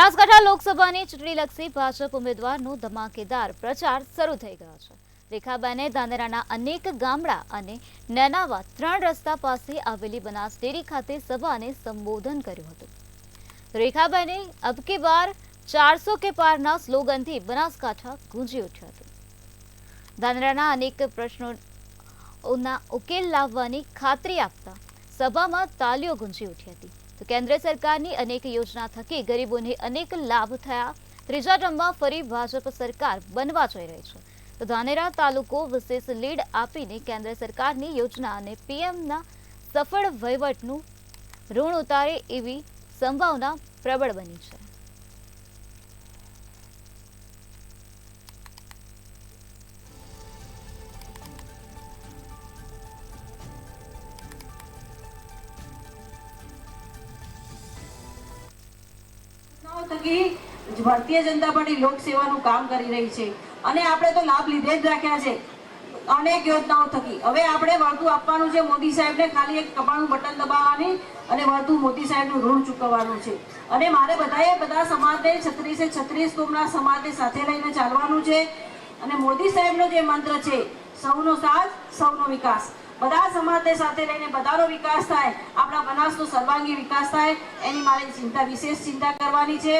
બનાસકાંઠા લોકસભાની ચૂંટણીલક્ષી ભાજપ ઉમેદવારનો ધમાકેદાર પ્રચાર શરૂ થઈ ગયો છે। રેખાબેને ધાનેરાના અનેક ગામડા અને નેનાવા 3 રસ્તા પાસે આવેલી બનાસ ડેરી ખાતે સભાને સંબોધન કર્યું હતું। રેખાબેને અબ કી બાર 400 કે પારના સ્લોગનથી બનાસકાંઠા ગુંજી ઉઠ્યું હતું। ધાનેરાના અનેક પ્રશ્નોના ઉકેલ લાવવાની ખાતરી આપતા સભામાં તાલીઓ ગુંજી ઉઠી હતી। તો કેન્દ્ર સરકારની અનેક યોજના થકી ગરીબોને અનેક લાભ થયા। ત્રીજા ટર્મમાં ફરી ભાજપ સરકાર બનવા જઈ રહી છે। તો ધાનેરા તાલુકો વિશેષ લીડ આપીને કેન્દ્ર સરકારની યોજના અને પીએમના સફળ વહીવટનું ઋણ ઉતારે એવી સંભાવના પ્રબળ બની છે। ભારતીય જનતા પાર્ટી લોકસેવાનું કામ કરી રહી છે અને આપણે તો લાભ લીધે જ રાખ્યા છે અનેક યોજનાઓ થકી। હવે આપણે વળતું આપવાનું છે મોદી સાહેબને, ખાલી એક કપાળનું બટન દબાવવાની અને વળતું મોદી સાહેબનું ઋણ ચૂકવવાનું છે। અને મારે બધા સમાજને 36 કોમના સમાજને સાથે લઈને ચાલવાનું છે। અને મોદી સાહેબનો જે મંત્ર છે સૌનો સાથ સૌનો વિકાસ, બધા સમાજને સાથે લઈને બધાનો વિકાસ થાય, આપણા બનાસનો સર્વાંગી વિકાસ થાય, એની મારે વિશેષ ચિંતા કરવાની છે।